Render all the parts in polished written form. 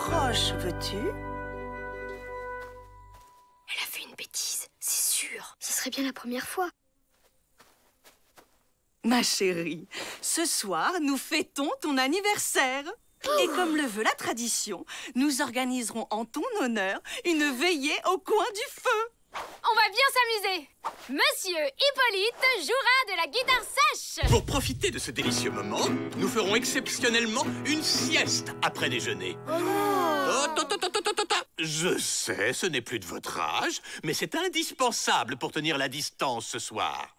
proche, veux-tu? Elle a fait une bêtise, c'est sûr. Ce serait bien la première fois. Ma chérie, ce soir, nous fêtons ton anniversaire. Et comme le veut la tradition, nous organiserons en ton honneur une veillée au coin du feu. On va bien s'amuser. Monsieur Hippolyte jouera de la guitare sèche. Pour profiter de ce délicieux moment, nous ferons exceptionnellement une sieste après déjeuner. Je sais, ce n'est plus de votre âge, mais c'est indispensable pour tenir la distance ce soir.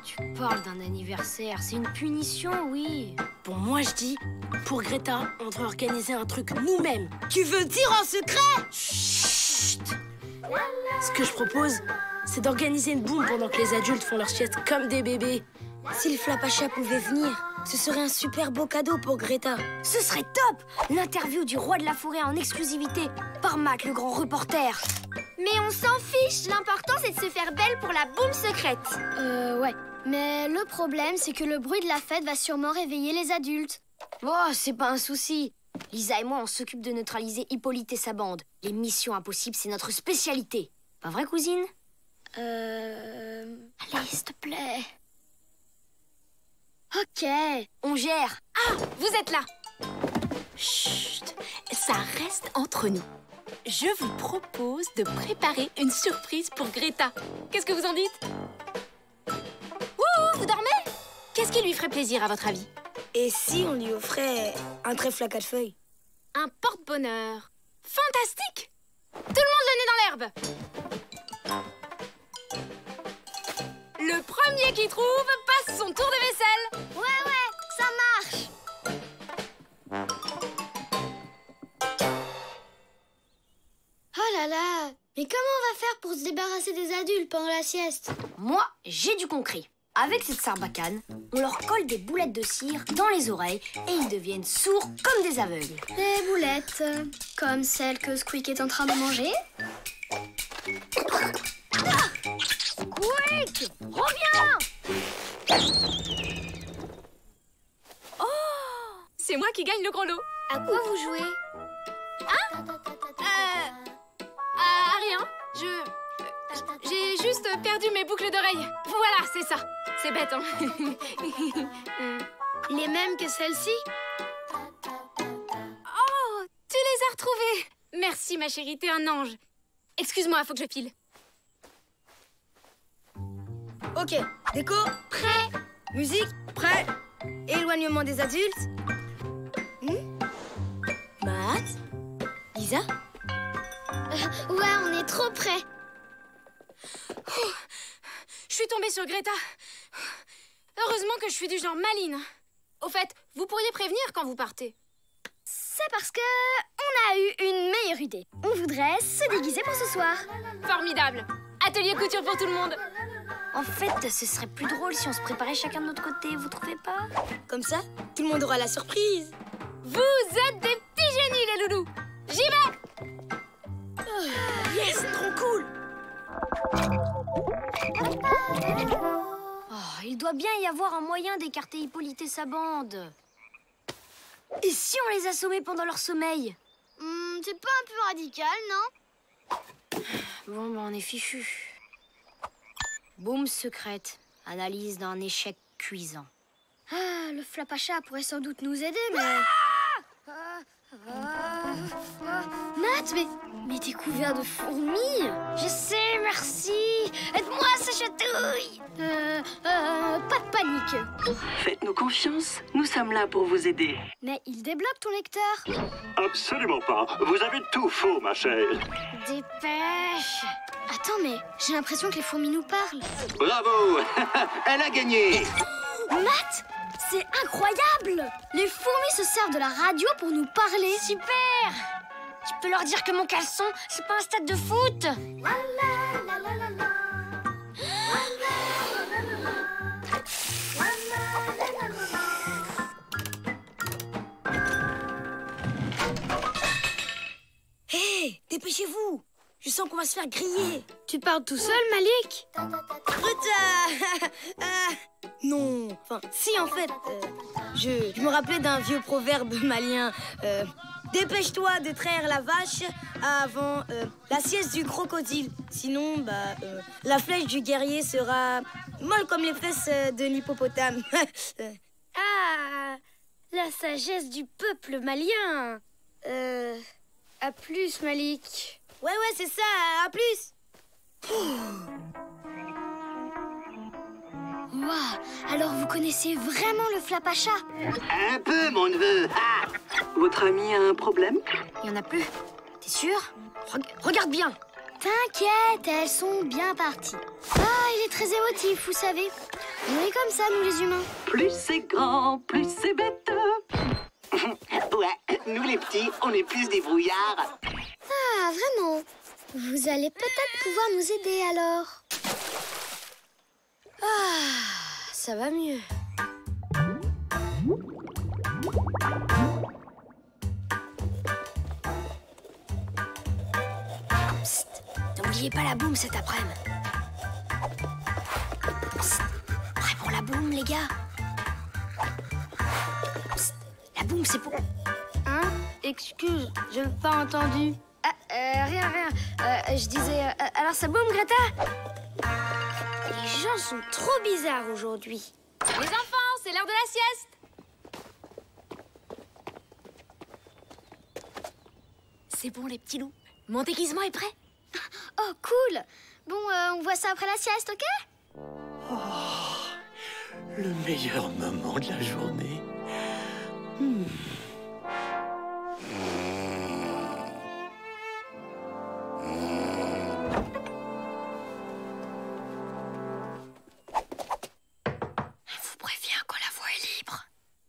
Tu parles d'un anniversaire, c'est une punition, oui. Bon, moi je dis, pour Greta, on devrait organiser un truc nous-mêmes. Tu veux dire en secret? Chut! Ce que je propose, c'est d'organiser une boum pendant que les adultes font leur sieste comme des bébés. Si le Flapacha pouvait venir, ce serait un super beau cadeau pour Greta. Ce serait top! L'interview du roi de la forêt en exclusivité par Mac, le grand reporter. Mais on s'en fiche. L'important, c'est de se faire belle pour la boum secrète. Ouais. Mais le problème, c'est que le bruit de la fête va sûrement réveiller les adultes. Oh, c'est pas un souci. Lisa et moi, on s'occupe de neutraliser Hippolyte et sa bande. Les missions impossibles, c'est notre spécialité. Pas vrai, cousine? Allez, s'il te plaît. Ok, on gère. Ah, vous êtes là. Chut! Ça reste entre nous. Je vous propose de préparer une surprise pour Greta. Qu'est-ce que vous en dites? Ouh, vous dormez? Qu'est-ce qui lui ferait plaisir, à votre avis? Et si on lui offrait un trèfle à 4 feuilles? Un porte-bonheur. Fantastique! Tout le monde le nez dans l'herbe. Le premier qui trouve passe son tour de vaisselle. Ouais, ça marche. Oh là là! Mais comment on va faire pour se débarrasser des adultes pendant la sieste? Moi, j'ai du concret. Avec cette sarbacane, on leur colle des boulettes de cire dans les oreilles et ils deviennent sourds comme des aveugles. Des boulettes, comme celles que Squeak est en train de manger? Squeak, reviens! Oh, c'est moi qui gagne le gros lot. À quoi vous jouez? À rien. J'ai juste perdu mes boucles d'oreilles. Voilà, c'est ça. C'est bête, hein. Les mêmes que celle-ci? Oh, tu les as retrouvées. Merci, ma chérie, t'es un ange. Excuse-moi, faut que je file. Ok, déco, Prêt? musique, prêt. Éloignement des adultes. Max, Lisa. Ouais, on est trop près. Je suis tombée sur Greta. Heureusement que je suis du genre maline. Au fait, vous pourriez prévenir quand vous partez. C'est parce que on a eu une meilleure idée. On voudrait se déguiser pour ce soir. Formidable. Atelier couture pour tout le monde. En fait, ce serait plus drôle si on se préparait chacun de notre côté, vous trouvez pas? Comme ça, tout le monde aura la surprise. Vous êtes des petits génies, les loulous. J'y vais. Yes, trop cool. Oh, il doit bien y avoir un moyen d'écarter Hippolyte et sa bande. Et si on les assommait pendant leur sommeil? C'est pas un peu radical, non? Bon, on est fichu. Boum secrète. Analyse d'un échec cuisant. Ah, le Flapacha pourrait sans doute nous aider, mais... Matt, mais t'es couvert de fourmis. Je sais, merci. Aide-moi, ce chatouille. Pas de panique. Faites-nous confiance, nous sommes là pour vous aider. Mais il débloque ton lecteur. Absolument pas. Vous avez tout faux, ma chère. Dépêche. Attends, mais j'ai l'impression que les fourmis nous parlent. Bravo. Elle a gagné. Matt, c'est incroyable. Les fourmis se servent de la radio pour nous parler. Super. Tu peux leur dire que mon caleçon, c'est pas un stade de foot. Hé, dépêchez-vous. Je sens qu'on va se faire griller. Tu parles tout seul, Malik? Non, enfin, si en fait. Je me rappelais d'un vieux proverbe malien. Dépêche-toi de traire la vache avant la sieste du crocodile. Sinon, la flèche du guerrier sera molle comme les fesses de l'hippopotame. Ah, la sagesse du peuple malien. À plus, Malik. Ouais, c'est ça, à plus. Waouh, alors vous connaissez vraiment le Flapacha? Un peu, mon neveu. Ah. Votre ami a un problème? Il y en a plus. T'es sûr? Regarde bien. T'inquiète, elles sont bien parties. Ah, il est très émotif, vous savez. On est comme ça, nous les humains. Plus c'est grand, plus c'est bête. Ouais, nous les petits, on est plus des brouillards. Ah, vraiment? Vous allez peut-être pouvoir nous aider alors. Ah, ça va mieux. Psst, n'oubliez pas la boum cet après-midi. Psst, prêt pour la boum, les gars? Psst, la boum, c'est pour... Hein? Excuse, je n'ai pas entendu. Rien. Je disais... alors ça boum, Greta? Les gens sont trop bizarres aujourd'hui. Les enfants, c'est l'heure de la sieste. C'est bon, les petits loups. Mon déguisement est prêt? Oh, cool. Bon, on voit ça après la sieste, ok? Le meilleur moment de la journée.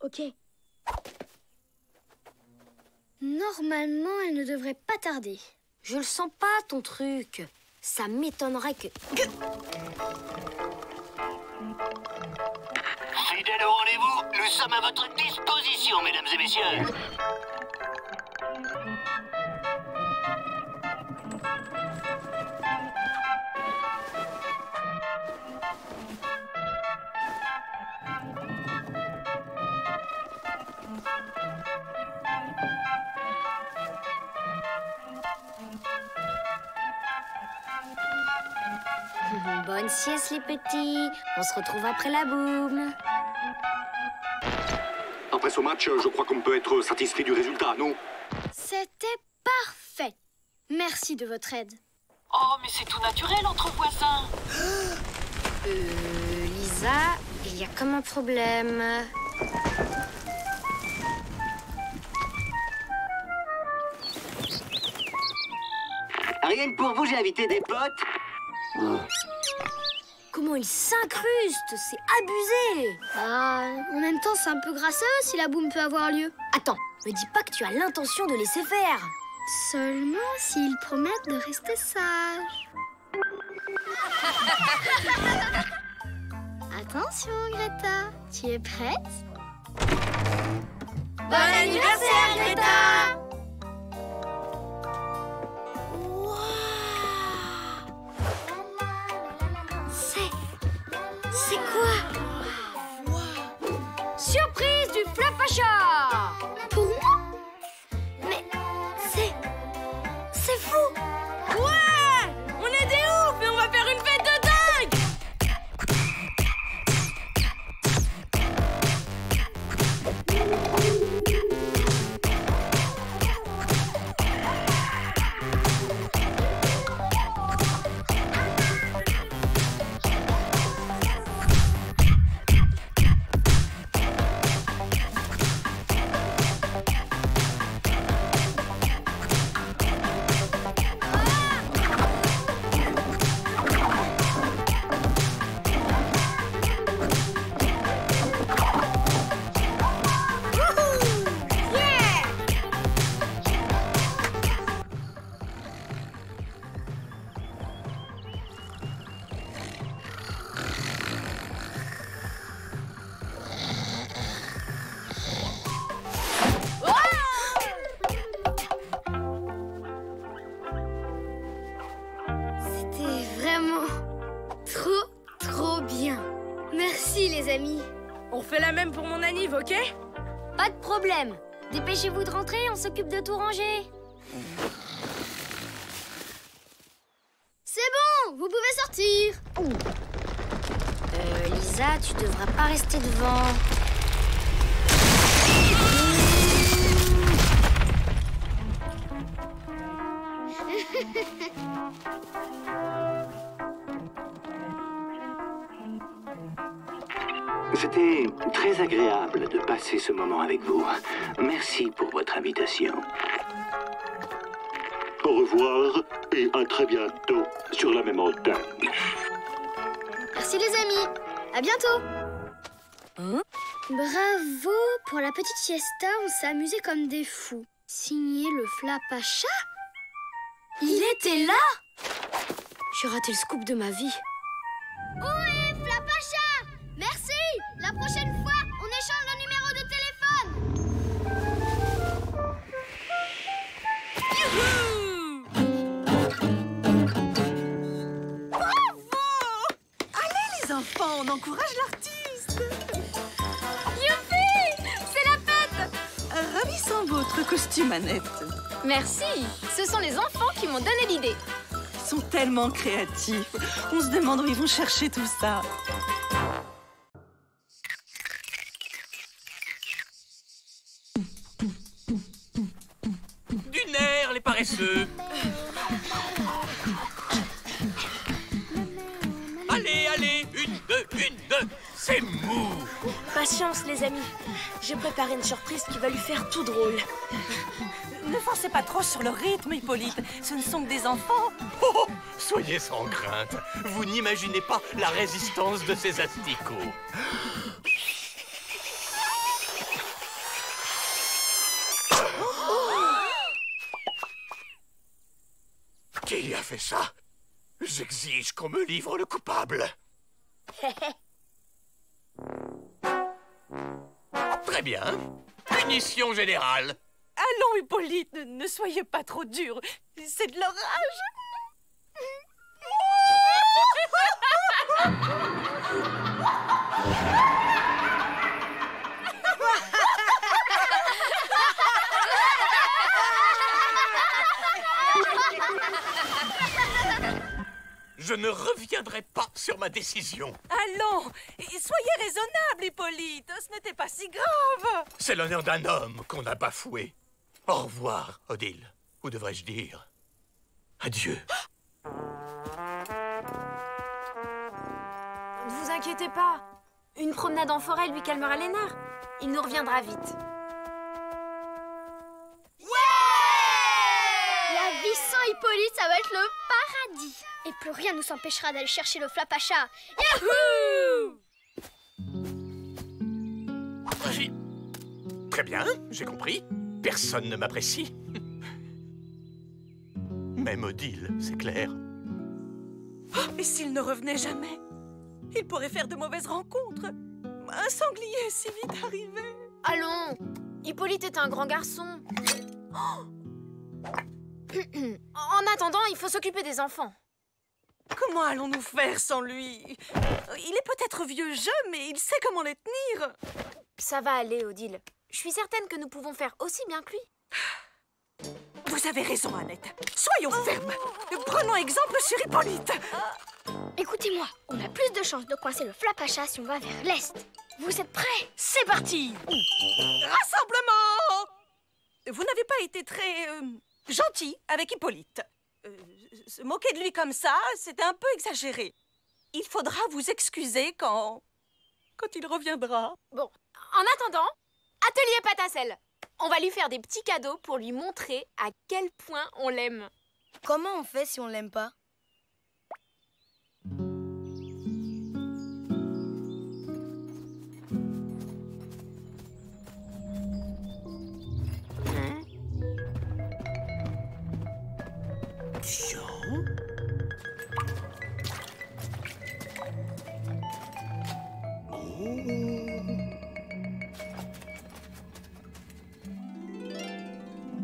Ok. Normalement, elle ne devrait pas tarder. Je le sens pas, ton truc. Ça m'étonnerait que... Fidèle au rendez-vous, nous sommes à votre disposition, mesdames et messieurs. Bonne sieste, les petits. On se retrouve après la boum. Après ce match, je crois qu'on peut être satisfait du résultat, non? C'était parfait. Merci de votre aide. Oh, mais c'est tout naturel entre voisins. Lisa, il y a comme un problème. Rien que pour vous, j'ai invité des potes. Comment il s'incruste, c'est abusé. Ah, en même temps, c'est un peu grasseux si la boum peut avoir lieu. Attends, me dis pas que tu as l'intention de laisser faire. Seulement s'ils promettent de rester sages. Attention, Greta, tu es prête? Bon anniversaire, Greta! C'est quoi? Surprise du Flapacha! Pour moi? Mais c'est fou! Ouais! On est des oufs et on va faire une fête de dingue! On fait la même pour mon anniv, ok? Pas de problème. Dépêchez-vous de rentrer, on s'occupe de tout ranger. C'est bon, vous pouvez sortir. Lisa, tu devras pas rester devant. C'était très agréable de passer ce moment avec vous. Merci pour votre invitation. Au revoir et à très bientôt sur la même antenne. Merci les amis. À bientôt. Bravo. Pour la petite siesta, on s'est amusés comme des fous. Signé le Flapacha. Il était là? J'ai raté le scoop de ma vie. Ohé, Flapacha! Merci. La prochaine fois, on échange le numéro de téléphone. Bravo! Allez les enfants, on encourage l'artiste. Youpi! C'est la fête! Ravissant votre costume, Annette. Merci. Ce sont les enfants qui m'ont donné l'idée. Ils sont tellement créatifs. On se demande où ils vont chercher tout ça. Du nerf, les paresseux. Allez, allez, une, deux, c'est mou. Patience, les amis. J'ai préparé une surprise qui va lui faire tout drôle. Ne forcez pas trop sur le rythme, Hippolyte. Ce ne sont que des enfants. Oh, soyez sans crainte. Vous n'imaginez pas la résistance de ces asticots. Qui a fait ça? J'exige qu'on me livre le coupable. Très bien. Punition générale. Allons, Hippolyte, ne soyez pas trop dur. C'est de l'orage. Je ne reviendrai pas sur ma décision. Allons, soyez raisonnable, Hippolyte. Ce n'était pas si grave. C'est l'honneur d'un homme qu'on a bafoué. Au revoir, Odile. Ou devrais-je dire adieu. Ne vous inquiétez pas. Une promenade en forêt lui calmera les nerfs. Il nous reviendra vite. La vie sans Hippolyte, ça va être le paradis. Et plus rien ne nous empêchera d'aller chercher le Flapacha. Yahoo! Très bien, j'ai compris. Personne ne m'apprécie. Même Odile, c'est clair. Et s'il ne revenait jamais? Il pourrait faire de mauvaises rencontres. Un sanglier si vite arrivé. Allons, Hippolyte est un grand garçon. Oh. En attendant, il faut s'occuper des enfants. Comment allons-nous faire sans lui? Il est peut-être vieux jeu, mais il sait comment les tenir. Ça va aller, Odile. Je suis certaine que nous pouvons faire aussi bien que lui. Vous avez raison, Annette. Soyons fermes. Prenons exemple sur Hippolyte. Écoutez-moi, on a plus de chances de coincer le Flapacha si on va vers l'est. Vous êtes prêts? C'est parti. Rassemblement. Vous n'avez pas été très gentil avec Hippolyte. Se moquer de lui comme ça, c'était un peu exagéré. Il faudra vous excuser quand il reviendra. Bon, en attendant, atelier pâte à sel. On va lui faire des petits cadeaux pour lui montrer à quel point on l'aime. Comment on fait si on l'aime pas?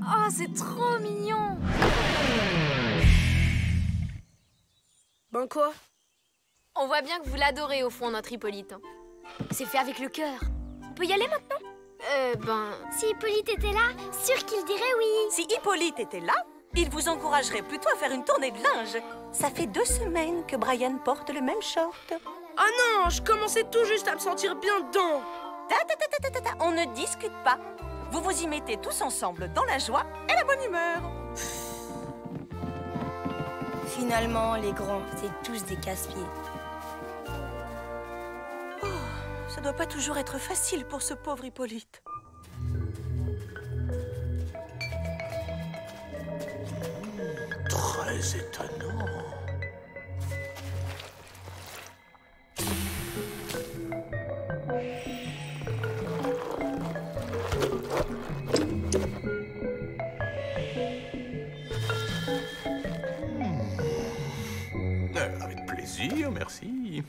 Oh, c'est trop mignon. Bon quoi? On voit bien que vous l'adorez au fond, notre Hippolyte. C'est fait avec le cœur. On peut y aller maintenant? Si Hippolyte était là, sûr qu'il dirait oui. Si Hippolyte était là, il vous encouragerait plutôt à faire une tournée de linge. Ça fait 2 semaines que Brian porte le même short. Oh non, je commençais tout juste à me sentir bien dedans. On ne discute pas. Vous vous y mettez tous ensemble dans la joie et la bonne humeur. Finalement, les grands, c'est tous des casse-pieds. Oh, ça doit pas toujours être facile pour ce pauvre Hippolyte. Très étonnant. Avec plaisir, merci.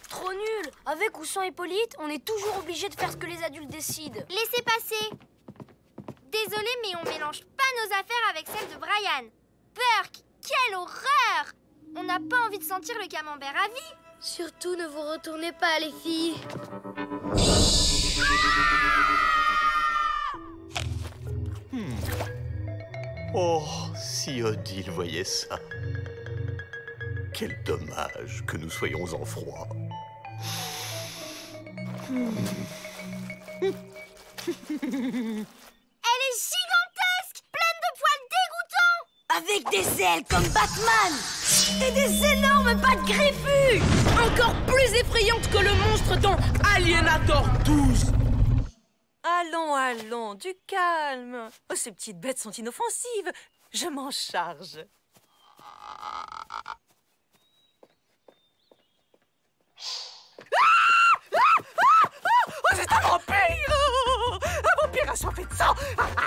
Trop nul. Avec ou sans Hippolyte, on est toujours obligé de faire ce que les adultes décident. Laissez passer. Désolée, mais on mélange pas nos affaires avec celles de Brian. Burke, quelle horreur! On n'a pas envie de sentir le camembert à vie. Surtout, ne vous retournez pas, les filles. Oh, si Odile voyait ça. Quel dommage que nous soyons en froid. Elle est gigantesque, pleine de poils dégoûtants. Avec des ailes comme Batman et des énormes pattes griffues. Encore plus effrayante que le monstre dans Alienator 12. Allons, allons, du calme. Oh, ces petites bêtes sont inoffensives. Je m'en charge. Oh, c'est un vampire! Un vampire assoiffé de sang,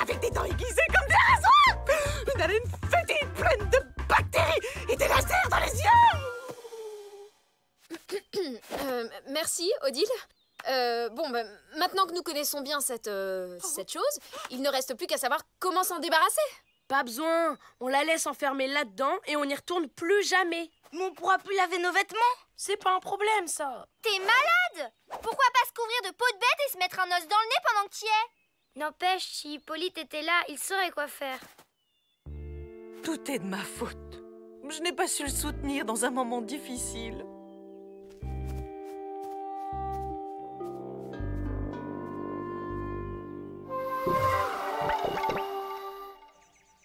avec des dents aiguisées comme des rasoirs! Une haleine fétide pleine de bactéries et des lasers dans les yeux! Merci, Odile. Maintenant que nous connaissons bien cette chose, il ne reste plus qu'à savoir comment s'en débarrasser. Pas besoin, on la laisse enfermer là-dedans et on n'y retourne plus jamais. Mais on pourra plus laver nos vêtements. C'est pas un problème, ça. T'es malade? Pourquoi pas se couvrir de peau de bête et se mettre un os dans le nez pendant que t'y es? N'empêche, si Hippolyte était là, il saurait quoi faire. Tout est de ma faute. Je n'ai pas su le soutenir dans un moment difficile.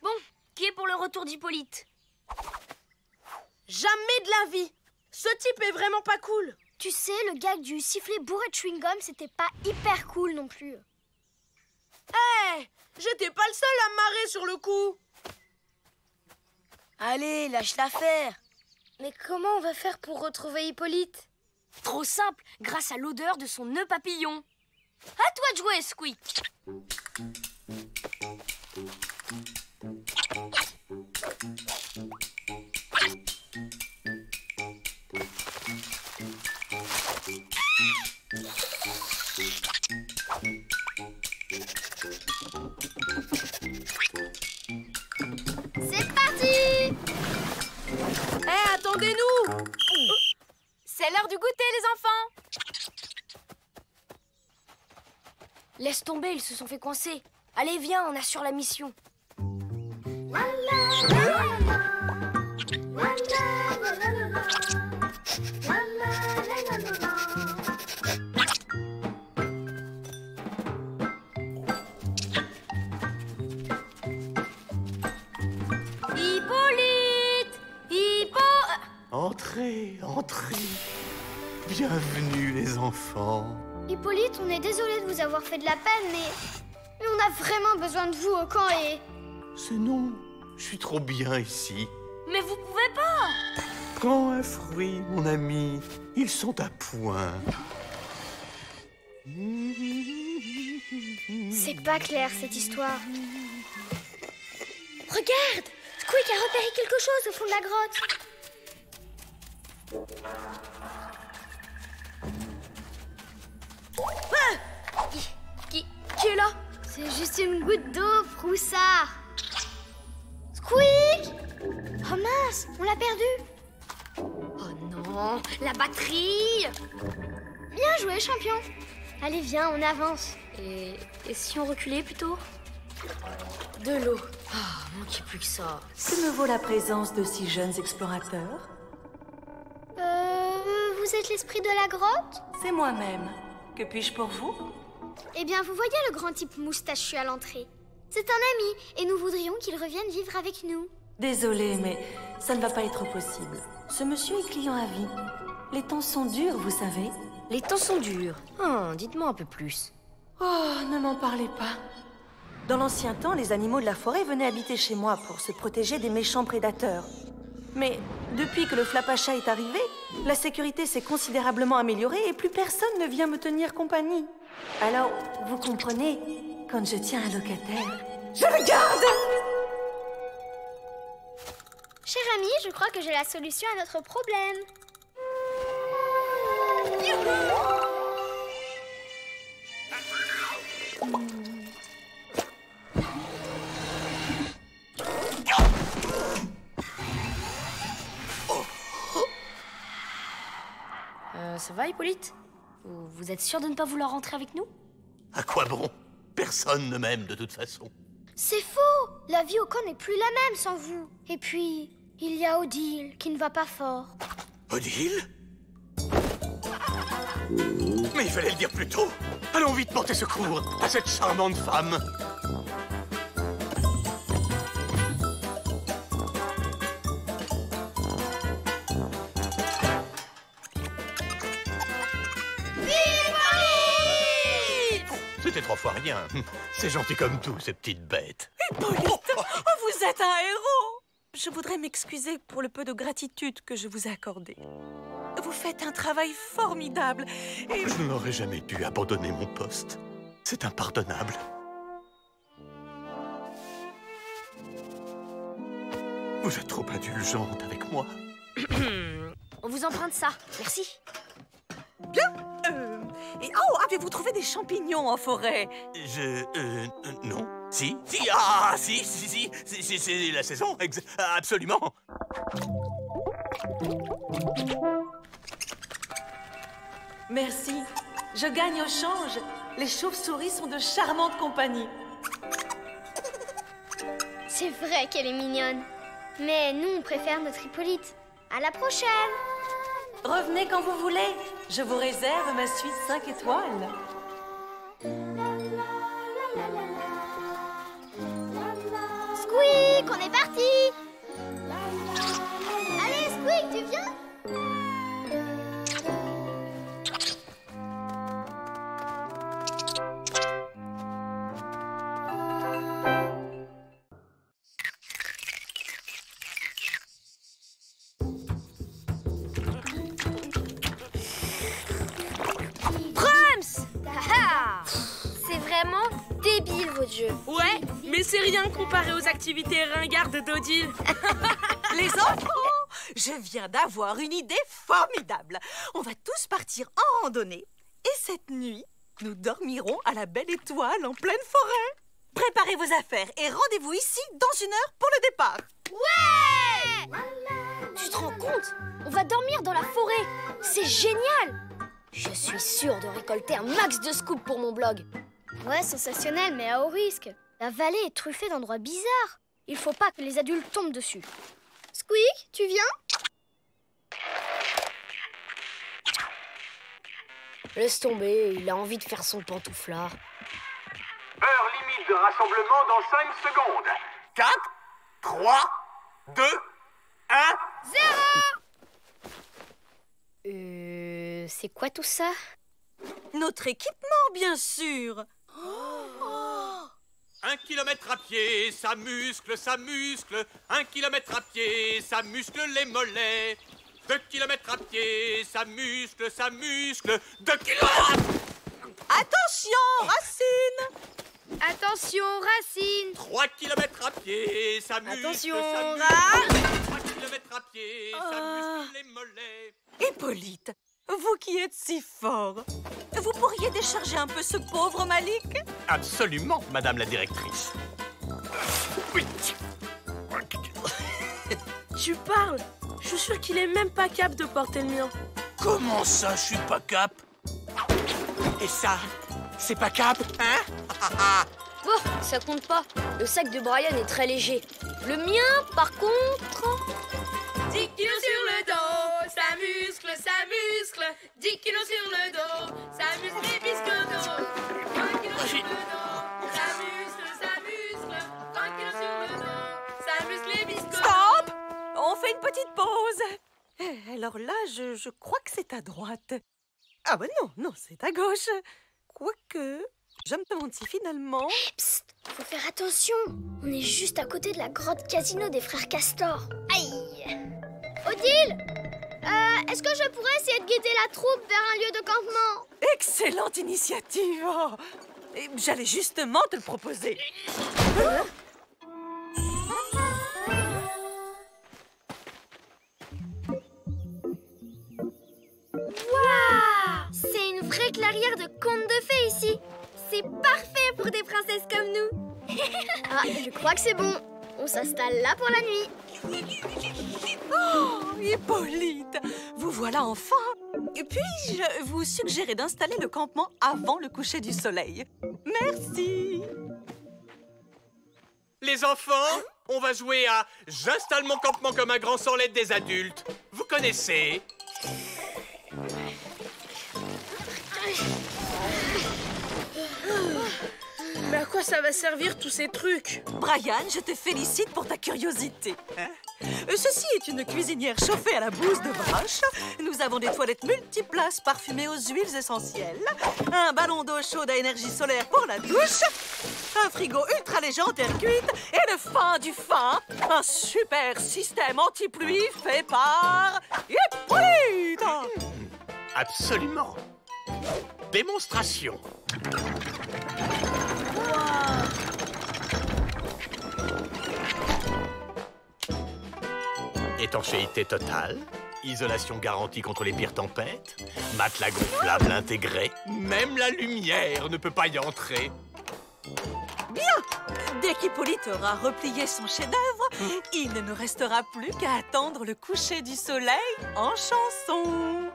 Bon, qui est pour le retour d'Hippolyte? Jamais de la vie. Ce type est vraiment pas cool. Tu sais, le gag du sifflet bourré de chewing-gum, c'était pas hyper cool non plus. J'étais pas le seul à me marrer sur le coup. Allez, lâche l'affaire. Mais comment on va faire pour retrouver Hippolyte? Trop simple, grâce à l'odeur de son nœud papillon. À toi de jouer, Squeak. C'est parti! Attendez-nous! C'est l'heure du goûter, les enfants. Laisse tomber, ils se sont fait coincer. Allez, viens, on assure la mission. Hippolyte! Entrez, entrez. Bienvenue, les enfants. Hippolyte, on est désolé de vous avoir fait de la peine, mais on a vraiment besoin de vous au camp et... C'est non, je suis trop bien ici. Mais vous pouvez pas! Prends un fruit, mon ami. Ils sont à point. C'est pas clair, cette histoire. Regarde! Squeak a repéré quelque chose au fond de la grotte. Qui est là? C'est juste une goutte d'eau, Froussard. Squeak! Oh mince, on l'a perdu. Oh non, la batterie! Bien joué, champion. Allez, viens, on avance. Et si on reculait plutôt? De l'eau. Ah, manquait plus que ça. Que me vaut la présence de si jeunes explorateurs? Vous êtes l'esprit de la grotte? C'est moi-même. Que puis-je pour vous? Eh bien, vous voyez le grand type moustachu à l'entrée? C'est un ami, et nous voudrions qu'il revienne vivre avec nous. Désolée, mais ça ne va pas être possible. Ce monsieur est client à vie. Les temps sont durs, vous savez. Les temps sont durs. Oh, dites-moi un peu plus. Oh, ne m'en parlez pas. Dans l'ancien temps, les animaux de la forêt venaient habiter chez moi pour se protéger des méchants prédateurs. Mais depuis que le Flapacha est arrivé, la sécurité s'est considérablement améliorée et plus personne ne vient me tenir compagnie. Alors, vous comprenez, quand je tiens un locataire, je le garde! Cher ami, je crois que j'ai la solution à notre problème. Ça va, Hippolyte? Vous êtes sûr de ne pas vouloir rentrer avec nous? À quoi bon? Personne ne m'aime de toute façon. C'est faux! La vie au camp n'est plus la même sans vous. Et puis, il y a Odile qui ne va pas fort. Odile? Mais il fallait le dire plus tôt. Allons vite porter secours à cette charmante femme. C'était 3 fois rien. C'est gentil comme tout, ces petites bêtes. Hippolyte, vous êtes un héros! Je voudrais m'excuser pour le peu de gratitude que je vous ai accordé. Vous faites un travail formidable et... Je n'aurais jamais dû abandonner mon poste. C'est impardonnable. Vous êtes trop indulgente avec moi. On vous emprunte ça. Merci. Bien. Et oh, avez-vous trouvé des champignons en forêt? Non. Si, c'est la saison, absolument. Merci. Je gagne au change. Les chauves-souris sont de charmantes compagnies. C'est vrai qu'elle est mignonne. Mais nous, on préfère notre Hippolyte. À la prochaine! Revenez quand vous voulez. Je vous réserve ma suite 5 étoiles. Squeak, on est parti! Allez, Squeak, tu viens? Débile, votre jeu. Ouais, mais c'est rien comparé aux activités ringardes d'Odile. Les enfants, je viens d'avoir une idée formidable. On va tous partir en randonnée. Et cette nuit, nous dormirons à la belle étoile en pleine forêt. Préparez vos affaires et rendez-vous ici dans 1 heure pour le départ. Ouais! Tu te rends compte? On va dormir dans la forêt. C'est génial! Je suis sûre de récolter un max de scoops pour mon blog. Ouais, sensationnel, mais à haut risque. La vallée est truffée d'endroits bizarres. Il faut pas que les adultes tombent dessus. Squeak, tu viens? Laisse tomber, il a envie de faire son pantouflard. Heure limite de rassemblement dans 5 secondes. 4, 3, 2, 1... 0! C'est quoi tout ça? Notre équipement, bien sûr. 1 kilomètre à pied, ça muscle, ça muscle. 1 kilomètre à pied, ça muscle les mollets. 2 kilomètres à pied, ça muscle, ça muscle. 2 kilomètres. Attention, Racine! Attention, Racine! 3 kilomètres à pied, ça muscle, Attention, ça muscle. Ra! 3 kilomètres à pied, ça muscle les mollets. Hippolyte, vous qui êtes si fort, vous pourriez décharger un peu ce pauvre Malik? Absolument, madame la directrice. Oui. Tu parles? Je suis sûre qu'il est même pas capable de porter le mien. Comment ça, je suis pas cap? Et ça, C'est pas cap, hein? Bon, ça compte pas. Le sac de Brian est très léger. Le mien, par contre... 10 kilos sur le dos, ça muscle, ça muscle. 10 kilos sur le dos, ça muscle les biscottes. 20 kilos sur le dos, ça muscle, ça muscle. 20 kilos sur le dos, ça muscle les biscottes. Stop! On fait une petite pause. Alors là, je crois que c'est à droite. Ah ben non, c'est à gauche. Quoique, je me demande si finalement... Psst, faut faire attention. On est juste à côté de la grotte casino des frères Castor. Aïe! Odile! Est-ce que je pourrais essayer de guider la troupe vers un lieu de campement? Excellente initiative! Oh. Et j'allais justement te le proposer. Waouh! C'est une vraie clairière de contes de fées ici. C'est parfait pour des princesses comme nous. Ah, je crois que c'est bon. On s'installe là pour la nuit. Oh, Hippolyte, vous voilà enfin. Puis-je vous suggérer d'installer le campement avant le coucher du soleil? Merci. Les enfants, on va jouer à « J'installe mon campement comme un grand sans l'aide des adultes ». Vous connaissez? Mais à quoi ça va servir tous ces trucs? Brian, je te félicite pour ta curiosité. Ceci est une cuisinière chauffée à la bouse de vache. Nous avons des toilettes multiplaces parfumées aux huiles essentielles, un ballon d'eau chaude à énergie solaire pour la douche, un frigo ultra léger en terre cuite et le fin du fin, un super système anti-pluie fait par Hippolyte. Absolument. Démonstration. Étanchéité totale, isolation garantie contre les pires tempêtes, matelas gonflable intégré, même la lumière ne peut pas y entrer. Bien! Dès qu'Hippolyte aura replié son chef-d'œuvre, il ne nous restera plus qu'à attendre le coucher du soleil en chanson.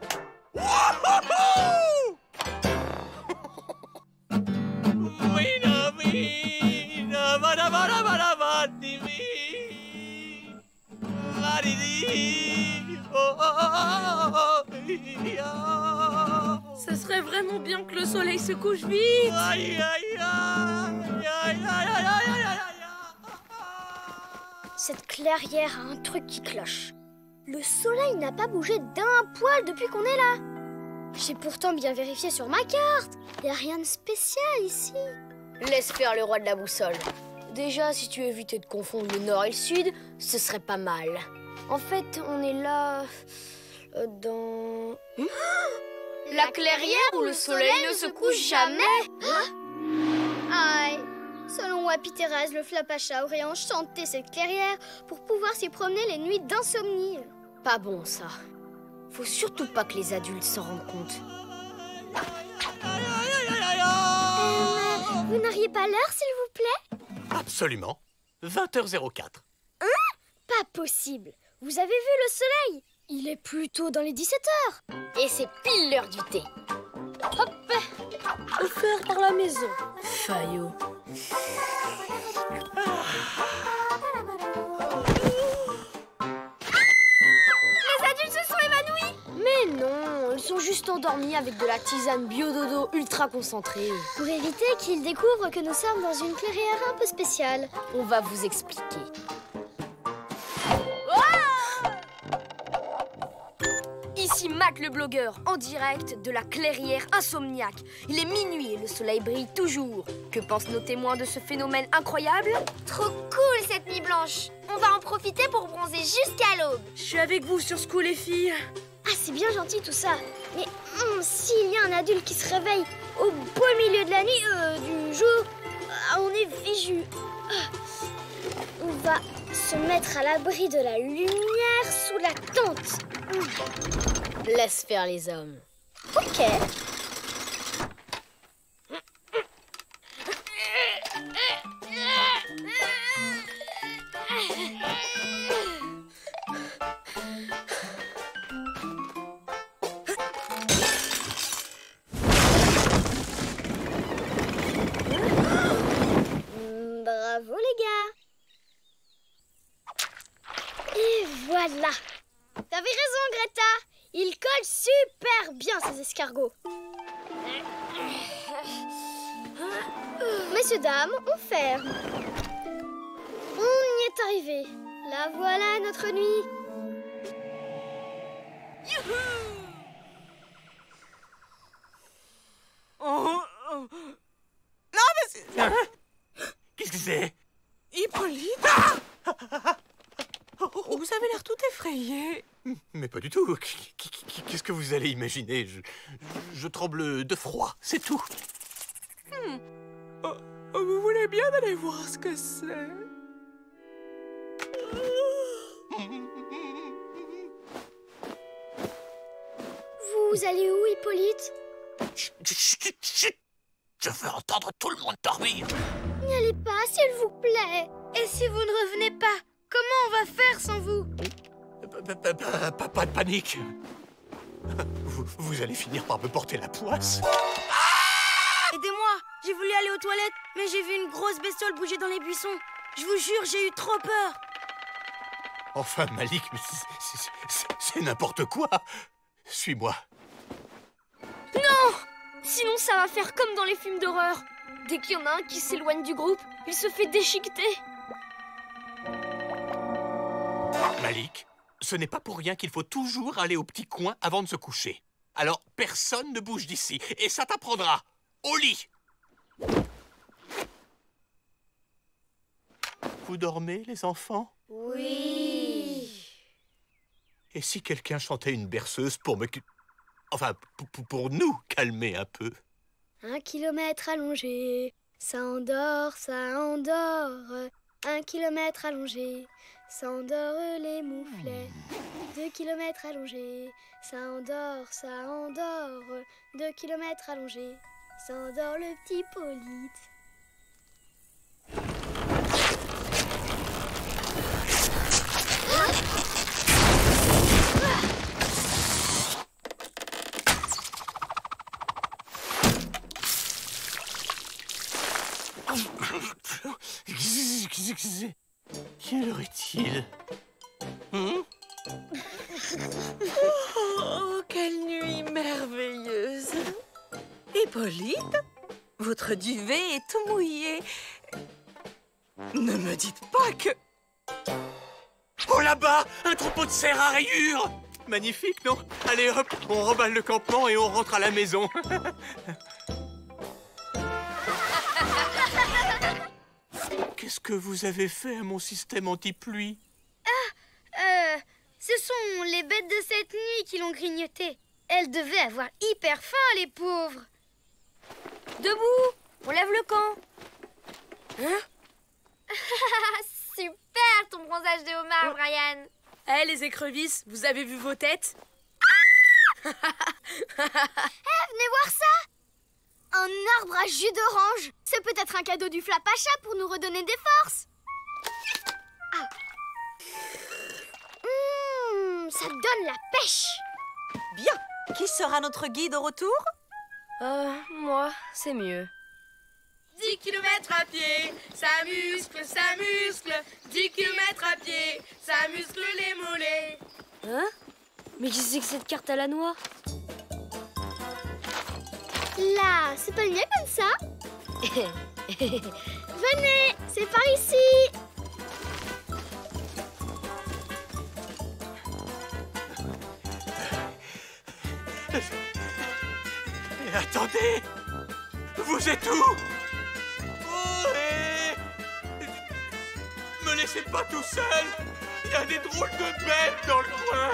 Ça serait vraiment bien que le soleil se couche vite. Cette clairière a un truc qui cloche. Le soleil n'a pas bougé d'un poil depuis qu'on est là. J'ai pourtant bien vérifié sur ma carte. Il n'y a rien de spécial ici. Laisse faire le roi de la boussole. Déjà, si tu évitais de confondre le nord et le sud, ce serait pas mal. En fait, on est là... dans... La clairière où le soleil ne se couche jamais. Aïe. Selon Wapi Thérèse, le Flapacha aurait enchanté cette clairière pour pouvoir s'y promener les nuits d'insomnie. Pas bon, ça. Faut surtout pas que les adultes s'en rendent compte. Vous n'auriez pas l'heure, s'il vous plaît? Absolument. 20h04. Hein? Pas possible. Vous avez vu le soleil? Il est plutôt dans les 17h. Et c'est pile l'heure du thé. Hop! Offert par la maison. Fayot. Les adultes se sont évanouis. Mais non, ils sont juste endormis avec de la tisane bio-dodo ultra concentrée. Pour éviter qu'ils découvrent que nous sommes dans une clairière un peu spéciale. On va vous expliquer. Ici Matt le blogueur, en direct de la clairière insomniaque. Il est minuit et le soleil brille toujours. Que pensent nos témoins de ce phénomène incroyable? Trop cool cette nuit blanche. On va en profiter pour bronzer jusqu'à l'aube. Je suis avec vous sur ce coup, les filles. Ah, c'est bien gentil tout ça. Mais s'il y a un adulte qui se réveille au beau milieu de la nuit, du jour, on est fichu. On va se mettre à l'abri de la lumière sous la tente. Laisse faire les hommes. Ok. les gars. Et voilà. T'avais raison, Greta. Ils collent super bien, ces escargots. Messieurs, dames, on ferme. On y est arrivé. La voilà, notre nuit. Youhou! Oh. Non, mais c'est... Qu'est-ce que c'est? Hippolyte! Vous avez l'air tout effrayé. Mais pas du tout. Qu'est-ce que vous allez imaginer? Je tremble de froid, c'est tout. Vous voulez bien aller voir ce que c'est? Vous allez où, Hippolyte? Chut, chut. Je veux entendre tout le monde dormir. N'y allez pas, s'il vous plaît. Et si vous ne revenez pas, comment on va faire sans vous? Pas de panique. Vous allez finir par me porter la poisse. Aidez-moi, j'ai voulu aller aux toilettes, mais j'ai vu une grosse bestiole bouger dans les buissons. Je vous jure, j'ai eu trop peur. Enfin, Malik, mais c'est n'importe quoi. Suis-moi. Non! Sinon, ça va faire comme dans les films d'horreur. Dès qu'il y en a un qui s'éloigne du groupe, il se fait déchiqueter. Malik, ce n'est pas pour rien qu'il faut toujours aller au petit coin avant de se coucher. Alors, personne ne bouge d'ici. Et ça t'apprendra. Au lit. Vous dormez, les enfants? Oui. Et si quelqu'un chantait une berceuse pour me... Enfin, pour nous calmer un peu? 1 kilomètre allongé, ça endort, ça endort. 1 kilomètre allongé, ça endort les mouflets. 2 kilomètres allongés, ça endort, ça endort. 2 kilomètres allongés, ça endort le petit Hippolyte. Quelle heure est-il? Oh, quelle nuit merveilleuse. Hippolyte, votre duvet est tout mouillé. Ne me dites pas que... Oh, là-bas, un troupeau de cerfs à rayures. Magnifique, non? Allez, hop, on remballe le campement et on rentre à la maison. Qu'est-ce que vous avez fait à mon système anti-pluie? Ce sont les bêtes de cette nuit qui l'ont grignoté. Elles devaient avoir hyper faim, les pauvres. Debout! On lève le camp. Hein? Super ton bronzage de homard, Brian. Eh, les écrevisses, vous avez vu vos têtes? Venez voir ça! Un arbre à jus d'orange. C'est peut-être un cadeau du Flapacha pour nous redonner des forces. Ah. Ça donne la pêche. Bien. Qui sera notre guide au retour? Moi, c'est mieux. 10 km à pied, ça muscle, ça muscle. 10 km à pied, ça muscle les mollets. Hein? Mais qu'est-ce que c'est que cette carte à la noix? Là, c'est pas mieux comme ça? Venez, c'est par ici. Mais attendez! Vous êtes où? Oh, me laissez pas tout seul! Il y a des drôles de bêtes dans le coin!